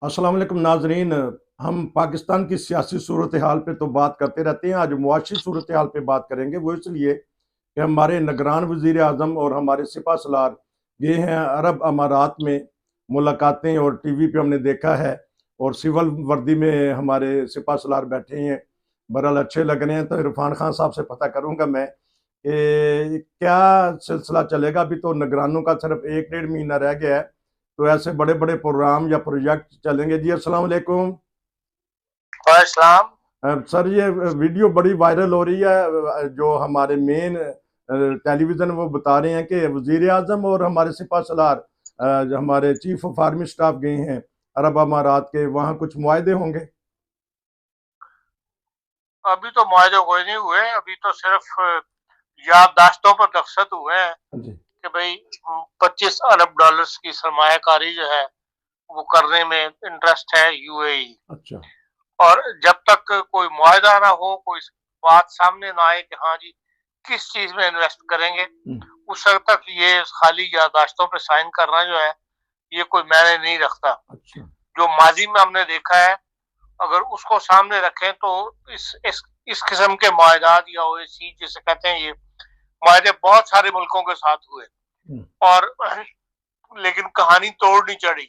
अस्सलाम वालेकुम नाजरीन। हम पाकिस्तान की सियासी सूरत हाल पे तो बात करते रहते हैं। आज मुआशी सूरत हाल पे बात करेंगे, वो इसलिए कि हमारे निगरान वज़ीर आज़म और हमारे सिपह सलार ये हैं अरब अमारात में। मुलाकातें और टीवी पे हमने देखा है, और सिविल वर्दी में हमारे सिपह सलार बैठे हैं। बहरहाल अच्छे लग रहे हैं। तो इरफान खान साहब से पता करूंगा मैं कि क्या सिलसिला चलेगा। अभी तो निगरानों का सिर्फ 1 डेढ़ महीना रह गया है, तो ऐसे बड़े बड़े प्रोग्राम या प्रोजेक्ट चलेंगे। जी अस्सलाम वालेकुम। इस्लाम। सर, ये वीडियो बड़ी वायरल हो रही है। जो हमारे मेन टेलीविजन वो बता रहे हैं कि वजीर आजम और हमारे सिपह सलार, जो हमारे चीफ ऑफ आर्मी स्टाफ गए हैं अरब अमारात के, वहाँ कुछ मुआहदे होंगे। अभी तो मुआहदे कोई नहीं हुए, अभी तो सिर्फ याददाश्तों पर दस्तखत हुए हैं जी। कि भाई 25 अरब डॉलर्स की सरमायाकारी जो है वो करने में इंटरेस्ट है यूएई। अच्छा। और जब तक कोई मुआहदा ना हो, कोई बात सामने ना आए कि हाँ जी किस चीज में इन्वेस्ट करेंगे, उस वक्त तक ये खाली याददाश्तों पर साइन करना जो है ये कोई मायने नहीं रखता। अच्छा। जो माजी में हमने देखा है, अगर उसको सामने रखें तो इस किस्म के मुआहदात या ओएसी जिसे कहते हैं, ये मुआहदे बहुत सारे मुल्कों के साथ हुए और लेकिन कहानी तोड़ नहीं चढ़ी।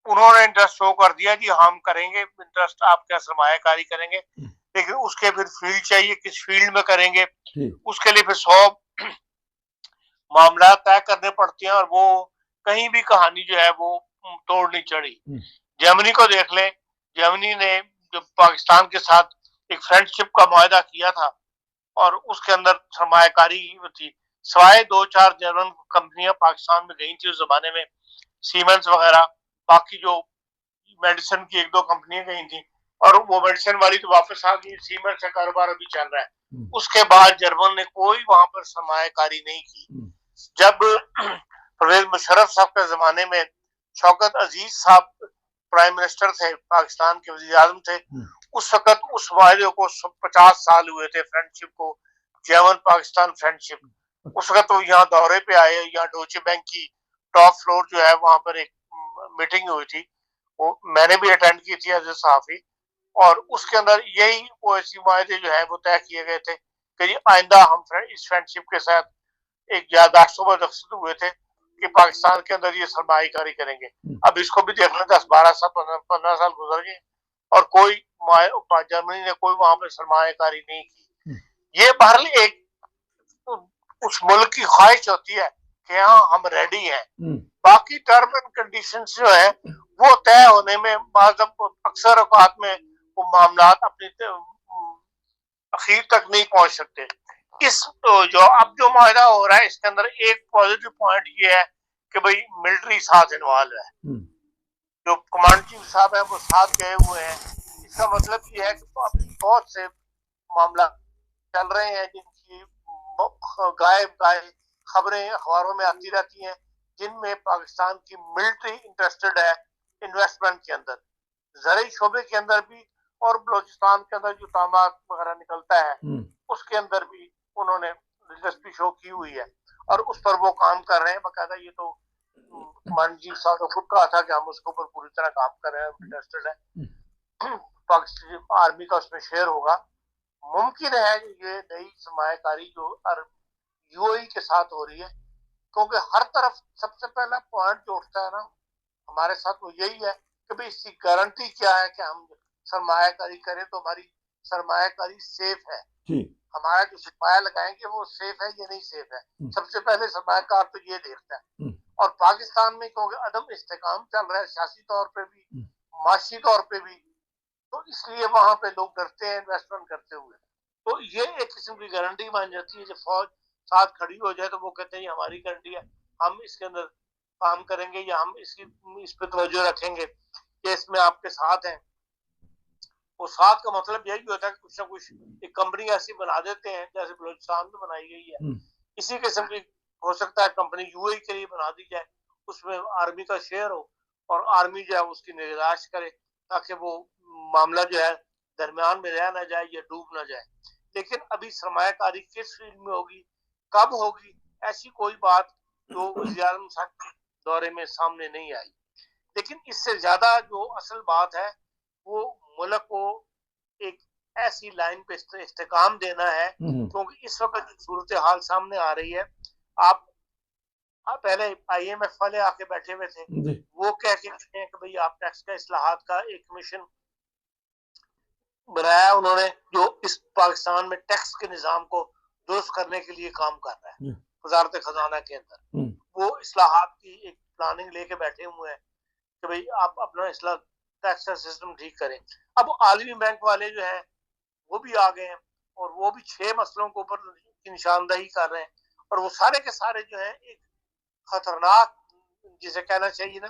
उन्होंने इंटरेस्ट शो कर दिया कि हम करेंगे, इंटरेस्ट आप क्या सरमायाकारी करेंगे, लेकिन उसके फिर फील्ड चाहिए, किस फील्ड में करेंगे, उसके लिए फिर 100 मामला तय करने पड़ते हैं और वो कहीं भी कहानी जो है वो तोड़ नहीं चढ़ी। जर्मनी को देख लें, जर्मनी ने जो पाकिस्तान के साथ एक फ्रेंडशिप का मुआहदा किया था और उसके अंदर सरमायाकारी थी। सवाए 2-4 जर्मन कंपनियां पाकिस्तान में गई थी उस जमाने में, सीमेंस वगैरह, बाकी जो मेडिसिन की 1-2 कंपनियां गई थी और वो मेडिसिन वाली तो वापस आ गई, सीमेंस का कारोबार अभी चल रहा है। उसके बाद जर्मन ने कोई वहां पर सरमायाकारी नहीं की। जब परवेज मुशर्रफ साहब के जमाने में शौकत अजीज साहब प्राइम मिनिस्टर थे, पाकिस्तान के वजीर आजम थे, उस वक्त उस वायदे को 50 साल हुए थे, फ्रेंडशिप को, जर्मन पाकिस्तान फ्रेंडशिप। उस वक्त वो यहाँ दौरे पे आए, यहाँ डोचे बैंक की टॉप फ्लोर जो है वहां पर एक मीटिंग हुई थी, वो मैंने भी अटेंड की थी एज ए सहाफी, और उसके अंदर यही ओएसी मुआहदे जो है वो तय किए गए थे कि आइंदा हम इस फ्रेंडशिप के साथ एक याददाश्तों पर दस्तखत हुए थे कि पाकिस्तान के अंदर ये सरमायाकारी करेंगे। अब इसको भी देखना, 10-12 साल 15 साल गुजर गए और कोई जर्मनी ने कोई वहां पर सरमायाकारी नहीं की। ये बहरहाल एक उस मुल्क की ख्वाहिश होती है कि हाँ हम रेडी हैं। बाकी टर्म एंड कंडीशन जो है वो तय होने में अक्सर औकात में वो मामला अपनी अखीर तक नहीं पहुंच सकते। इस जो अब जो मुआहदा हो रहा है इसके अंदर एक पॉजिटिव पॉइंट ये है कि भाई मिलिट्री साथ इन्वॉल्व है, जो कमांडर चीफ साहब है वो साथ गए हुए हैं। इसका मतलब ये है कि बहुत से मामला चल रहे हैं जिनकी गायब खबरें अखबारों में आती रहती हैं, जिनमें पाकिस्तान की मिलिट्री इंटरेस्टेड है इन्वेस्टमेंट के अंदर, ज़रूरी शोबे के अंदर भी, और बलोचिस्तान के अंदर जो तामात वगैरह निकलता है उसके अंदर भी उन्होंने दिलचस्पी शो की हुई है और उस पर वो काम कर रहे हैं बाकायदा। ये तो मनजीत साहब ने खुद कहा था कि हम उसके ऊपर पूरी तरह काम कर रहे हैं, इंटरेस्टेड है। पाकिस्तान आर्मी का उसमें शेयर होगा। मुमकिन है ये नई सरमायाकारी जो यूएई के साथ हो रही है, क्योंकि हर तरफ सबसे पहला पॉइंट जो उठता है ना हमारे साथ वो यही है कि भाई इसकी गारंटी क्या है कि हम सरमायाकारी करें तो हमारी सरमायाकारी सेफ है, हमारा जो सरमाया लगाएंगे वो सेफ है या नहीं सेफ है। सबसे पहले सरमायाकार तो ये देखता है। और पाकिस्तान में क्योंकि अदम इस्तेकाम चल रहा है, सियासी तौर पे भी, माशी तौर पे भी, तो इसलिए वहां पे लोग डरते हैं इन्वेस्टमेंट करते हुए। तो ये एक किस्म की गारंटी मान जाती है। जब फौज साथ खड़ी हो जाए तो वो कहते हैं हमारी गारंटी है, हम इसके अंदर काम करेंगे या हम इस पे तवज्जो रखेंगे कि इसमें आपके साथ हैं। वो साथ का मतलब यही होता है कि कुछ ना कुछ एक कंपनी ऐसी बना देते हैं जैसे बलोचिस्तान में बनाई गई है, इसी किस्म की हो सकता है कंपनी यूएई के लिए बना दी जाए, उसमें आर्मी का शेयर हो और आर्मी जो है उसकी निगरानी करे ताकि वो मामला जो है दरमियान में रह ना जाए या डूब ना जाए। लेकिन अभी सरमायाकारी किस फील्ड में होगी, कब होगी, ऐसी कोई बात जो वज़ीर आज़म साहब के दौरे में सामने नहीं आई। लेकिन इससे ज्यादा जो असल बात है वो मुल्क को एक ऐसी लाइन पे इस्तेकाम देना है, क्योंकि इस वक्त जो सूरत हाल सामने आ रही है, आप पहले IMF वाले आके बैठे हुए थे, वो कह के हैं कि भाई आप टैक्स का इस्लाहात का एक कमीशन बनाया उन्होंने, जो इस पाकिस्तान में टैक्स के निजाम को दुरुस्त करने के लिए काम कर रहा है वजारत खजाना के अंदर। वो इस्लाहात की एक प्लानिंग लेके बैठे हुए हैं कि भाई आप अपना इस्लाह टैक्स का सिस्टम ठीक करें। अब आलमी बैंक वाले जो है वो भी आ गए हैं और वो भी 6 मसलों के ऊपर निशानदही कर रहे हैं, और वो सारे के सारे जो है एक खतरनाक, जिसे कहना चाहिए ना,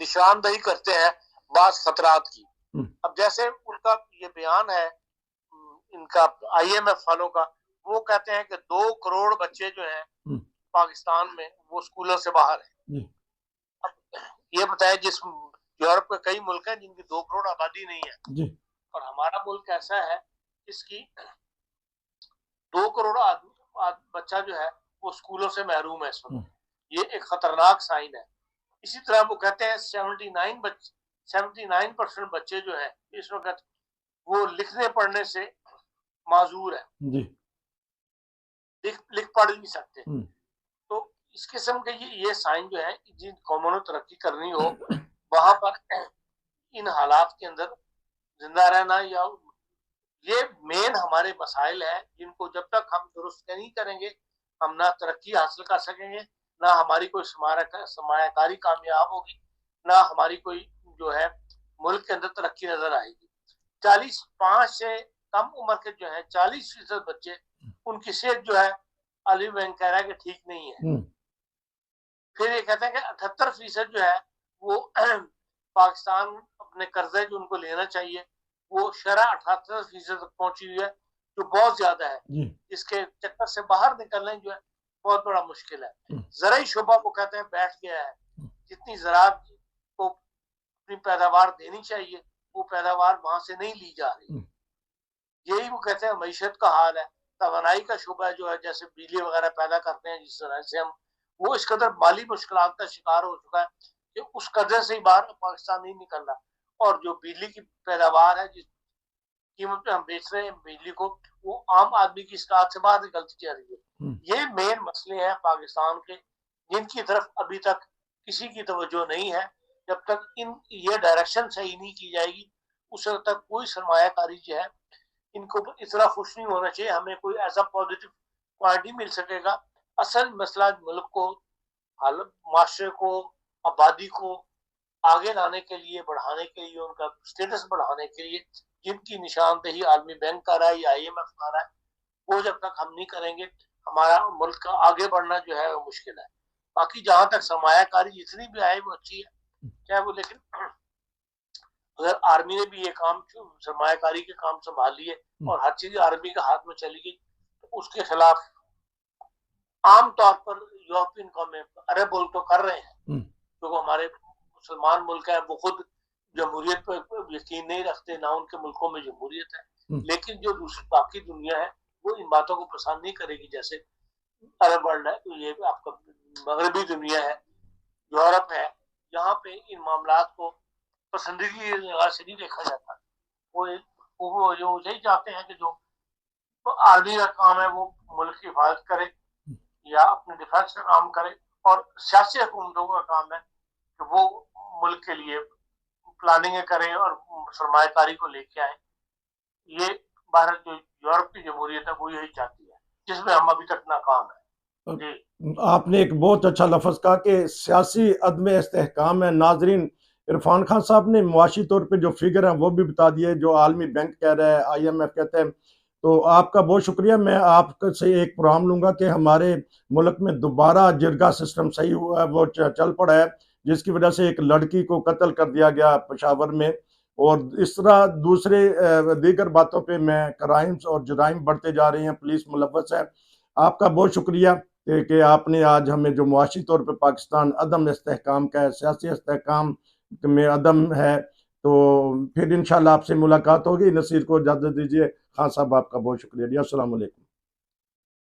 निशानदही करते हैं बास खतरात की। अब जैसे उनका ये बयान है इनका IMF वालों का, वो कहते हैं कि 2 करोड़ बच्चे जो हैं पाकिस्तान में वो स्कूलों से बाहर है। अब ये बताए जिस यूरोप के कई मुल्क हैं जिनकी 2 करोड़ आबादी नहीं है, और हमारा मुल्क ऐसा है इसकी 2 करोड़ बच्चा जो है वो स्कूलों से महरूम है इस वक्त। ये एक खतरनाक साइन है। इसी तरह वो कहते हैं 79% बच्चे जो है इस वक्त वो लिखने पढ़ने से माजूर है, लिख पढ़ नहीं सकते। तो इस किस्म के ये साइन जो है, जिन कौमों ने तरक्की करनी हो वहां पर इन हालात के अंदर जिंदा रहना, या ये मेन हमारे मसाइल है जिनको जब तक हम दुरुस्त नहीं करेंगे हम ना तरक्की हासिल कर सकेंगे, ना हमारी कोई सरमायाकारी कामयाब होगी, ना हमारी कोई जो है मुल्क के अंदर तरक्की नजर आएगी। 45 से कम उम्र के जो है 40% बच्चे, उनकी सेहत जो है आलमी बैंक कह रहा है कि ठीक नहीं है। फिर ये कहते हैं कि 78% जो है वो पाकिस्तान अपने कर्जे जो उनको लेना चाहिए वो शरह 78% तक पहुंची हुई है, जो बहुत ज्यादा है। इसके चक्कर से बाहर निकलना जो है बहुत बड़ा मुश्किल है। ज़राई शोबा को कहते हैं बैठ गया है, जितनी ज़राअत को अपनी पैदावार देनी चाहिए वो पैदावार वहां से नहीं ली जा रही। यही वो कहते हैं मईशत का हाल है। तवानाई का शोबा जो है, जैसे बिजली वगैरह पैदा करते हैं जिस तरह से हम, वो इस कदर माली मुश्किलात का शिकार हो चुका है कि उस कदर से ही बाहर पाकिस्तान नहीं निकल रहा। और जो बिजली की पैदावार है, जिस कीमत पे हम बेच रहे हैं बिजली को, वो आम आदमी की इसका हाथ से बाहर निकलती जा रही है। ये मेन मसले हैं पाकिस्तान के, जिनकी तरफ अभी तक किसी की तवज्जो नहीं है। जब तक ये डायरेक्शन सही नहीं की जाएगी उस वक्त तक कोई सरमायाकारी जो है इनको इतना खुश नहीं होना चाहिए। हमें कोई ऐसा पॉजिटिव पॉइंट नहीं मिल सकेगा। असल मसला मुल्क को, माशरे को, आबादी को आगे लाने के लिए, बढ़ाने के लिए, उनका स्टेटस बढ़ाने के लिए जिनकी निशानदेही आलमी बैंक कर रहा है या IMF कर रहा है, वो जब तक हम नहीं करेंगे हमारा मुल्क का आगे बढ़ना जो है वो मुश्किल है। बाकी जहां तक सरमायाकारी जितनी भी आए वो अच्छी है, चाहे वो, लेकिन अगर आर्मी ने भी ये काम, सरमायाकारी के काम संभाल लिए और हर चीज आर्मी के हाथ में चली गई, तो उसके खिलाफ आम तौर पर यूरोपियन कौमें, अरब मुल्क तो कर रहे हैं, क्योंकि हमारे मुसलमान मुल्क है वो खुद जमहूरियत पर यकीन नहीं रखते, ना उनके मुल्कों में जमहूरियत है। लेकिन जो दूसरी बाकी दुनिया है वो इन बातों को पसंद नहीं करेगी। जैसे अरब वर्ल्ड है, तो ये आपका मगरबी दुनिया है, यूरोप है, यहाँ पे इन मामलात को पसंदीदा से नहीं देखा जाता। वो जो यही चाहते हैं कि जो आर्मी का काम है वो मुल्क की हिफाजत करे या अपने डिफेंस का काम करे, और सियासी हुकूमतों का काम है कि वो मुल्क के लिए प्लानिंग करें और सरमायाकारी को लेके आए। ये भारत जो यूरोप की जमहूरियत है वो यही चाहती है, जिसमें हम अभी तक नाकाम है। आपने एक बहुत अच्छा लफ्ज कहा कि सियासी अदम इस्तेहकाम है। नाजरीन, इरफान खान साहब ने मुआशी तौर पे जो फिगर हैं वो भी बता दिए, जो आलमी बैंक कह रहा है, IMF कहते हैं। तो आपका बहुत शुक्रिया। मैं आपसे एक प्रोग्राम लूँगा कि हमारे मुल्क में दोबारा जिरगा सिस्टम सही हुआ है, वो चल पड़ा है, जिसकी वजह से एक लड़की को कत्ल कर दिया गया पेशावर में, और इस तरह दूसरे दीगर बातों पे मैं क्राइम्स और जराइम बढ़ते जा रहे हैं, पुलिस मुलव्वस है। आपका बहुत शुक्रिया कि आपने आज हमें जो मुआशी तौर पे पाकिस्तान अदम इस्तेहकाम का है, सियासी इस्तेहकाम में अदम है, तो फिर इंशाल्लाह आपसे मुलाकात होगी। नसीर को इजाज़त दीजिए। खान साहब आपका बहुत शुक्रिया। अस्सलाम वालेकुम।